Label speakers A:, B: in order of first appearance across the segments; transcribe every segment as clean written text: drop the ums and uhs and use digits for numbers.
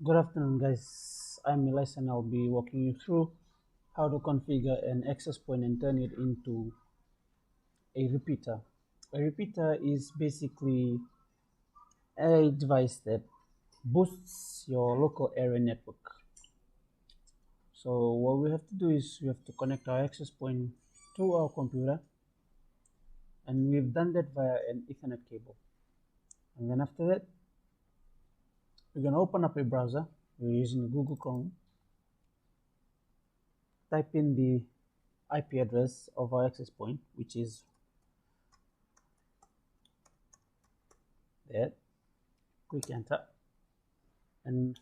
A: Good afternoon, guys. I'm Elias and I'll be walking you through how to configure an access point and turn it into a repeater. A repeater is basically a device that boosts your local area network. So what we have to do is we have to connect our access point to our computer, and we've done that via an Ethernet cable. And then after that, we're going to open up a browser. We're using Google Chrome. Type in the IP address of our access point, which is there. Click enter, and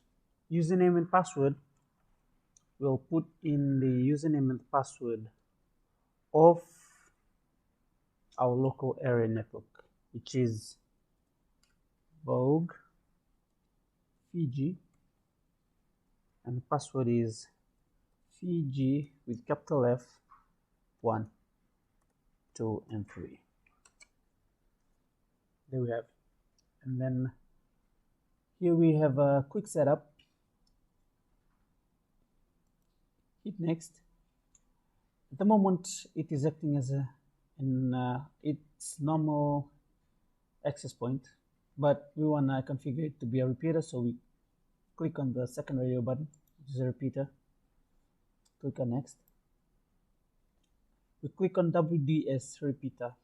A: username and password, we'll put in the username and password of our local area network, which is Vogue Fiji, and the password is Fiji with capital F 1, 2, and 3. There we have. And then here we have a quick setup. Hit next. At the moment, it is acting as its normal access point, but we want to configure it to be a repeater, so we click on the second radio button, which is a repeater. Click on next. We click on WDS repeater,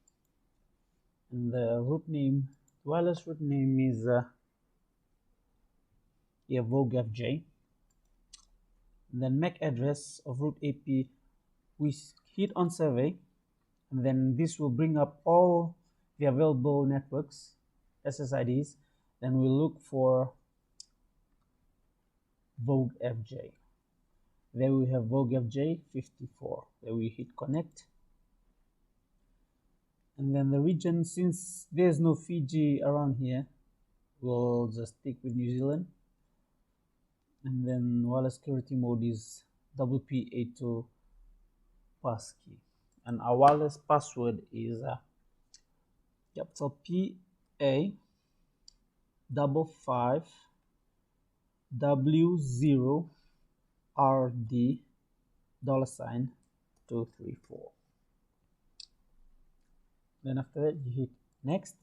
A: and the root name, wireless root name is Vogue FJ. And then MAC address of root AP, we hit on survey, and then this will bring up all the available networks, SSIDs. Then we look for Vogue FJ. There we have Vogue FJ 54. There we hit connect. And then the region, since there's no Fiji around here, we'll just stick with New Zealand. And then wireless security mode is WP82 passkey. And our wireless password is capital PA 55 W0 RD $234. Then after that, you hit next.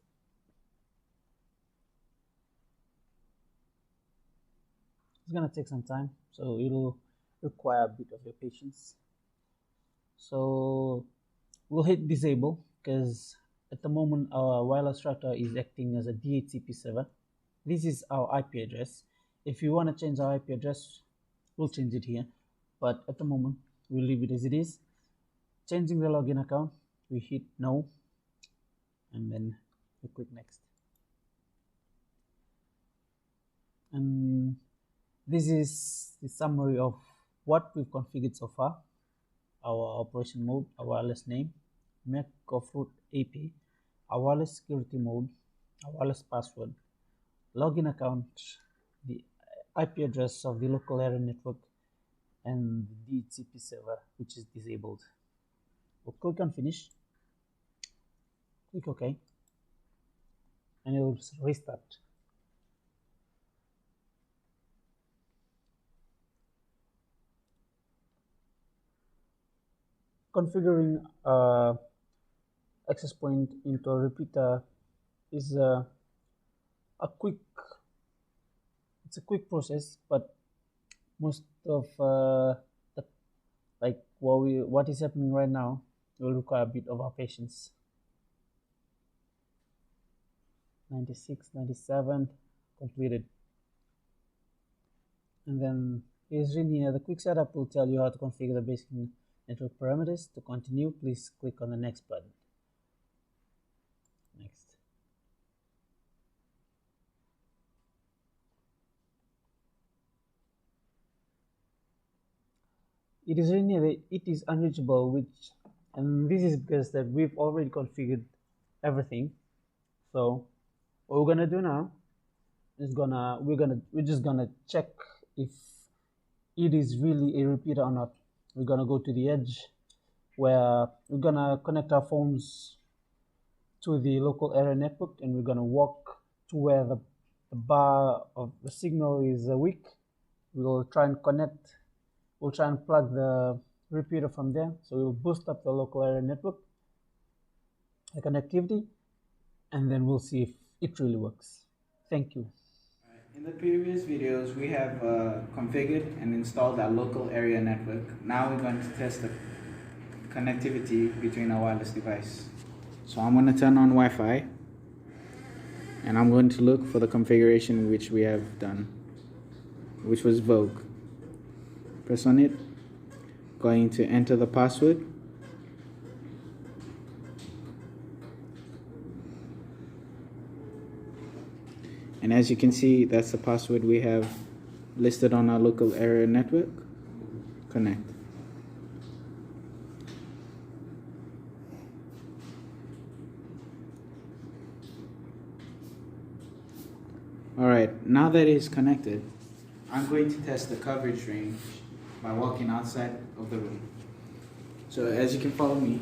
A: It's gonna take some time, so it'll require a bit of your patience. So we'll hit disable, because at the moment our wireless router is acting as a DHCP server. This is our IP address. If you want to change our IP address, we'll change it here, but at the moment we'll leave it as it is. Changing the login account, we hit no, and then we click next. And this is the summary of what we've configured so far: our operation mode, our wireless name, MAC of root AP, our wireless security mode, our wireless password, login account, the IP address of the local area network, and the DHCP server, which is disabled. We'll click on finish, click OK, and it will restart. Configuring access point into a repeater is a quick process, but most of what is happening right now will require a bit of our patience. 96, 97 completed. And then here's in here, the quick setup will tell you how to configure the basic network parameters. To continue, please click on the next button. Next. It is in here, it is unreachable, and this is because that we've already configured everything. So what we're gonna do now is we're just gonna check if it is really a repeater or not. We're gonna go to the edge, where we're gonna connect our phones to the local area network, and we're gonna walk to where the bar of the signal is weak, we'll try and plug the repeater from there. So we'll boost up the local area network, the connectivity, and then we'll see if it really works. Thank you.
B: In the previous videos, we have configured and installed our local area network. Now we're going to test the connectivity between our wireless device. So I'm going to turn on Wi-Fi, and I'm going to look for the configuration which we have done, which was Vogue. Press on it, going to enter the password. And as you can see, that's the password we have listed on our local area network. Connect. Alright, now that it is connected, I'm going to test the coverage range by walking outside of the room. So as you can follow me,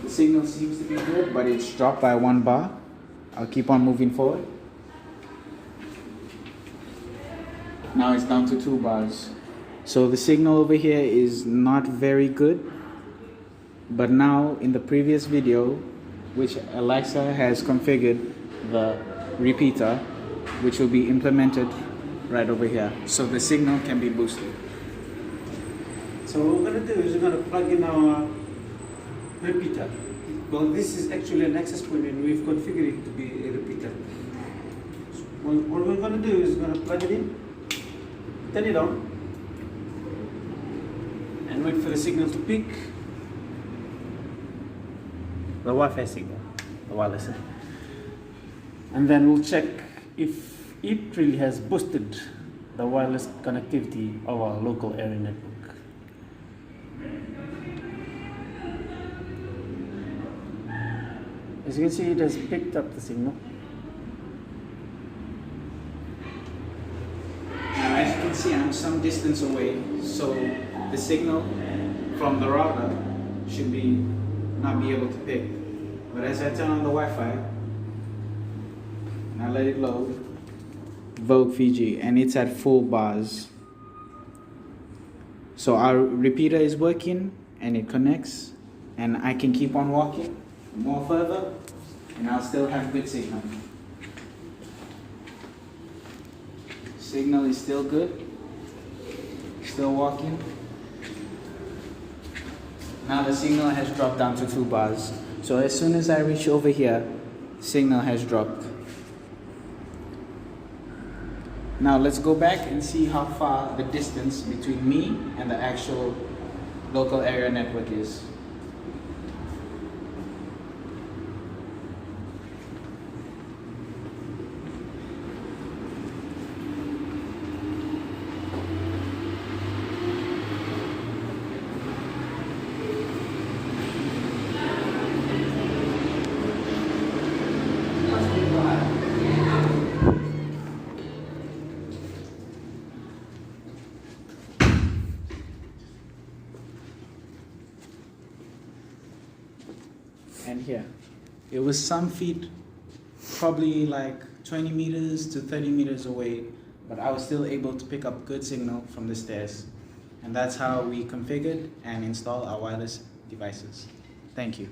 B: the signal seems to be good, but it's dropped by 1 bar. I'll keep on moving forward. Now it's down to 2 bars. So the signal over here is not very good. But now in the previous video, which Alexa has configured the repeater, which will be implemented right over here. So the signal can be boosted.
A: So what we're going to do is we're going to plug in our repeater. Well, this is actually an access point and we've configured it to be a repeater. So what we're going to do is we're going to plug it in, turn it on, and wait for the signal to peak. The Wi-Fi signal, the wireless signal. And then we'll check if it really has boosted the wireless connectivity of our local area network. As you can see, it has picked up the signal.
B: Now as you can see, I'm some distance away, so the signal from the router should not be able to pick. But as I turn on the Wi-Fi, and I let it load, Vogue Fiji, and it's at full bars. So our repeater is working and it connects, and I can keep on walking more further and I'll still have good signal. Signal is still good, still walking. Now the signal has dropped down to 2 bars. So as soon as I reach over here, signal has dropped. Now let's go back and see how far the distance between me and the actual local area network is. And here, it was some feet, probably like 20 meters to 30 meters away, but I was still able to pick up good signal from the stairs. And that's how we configured and install our wireless devices. Thank you.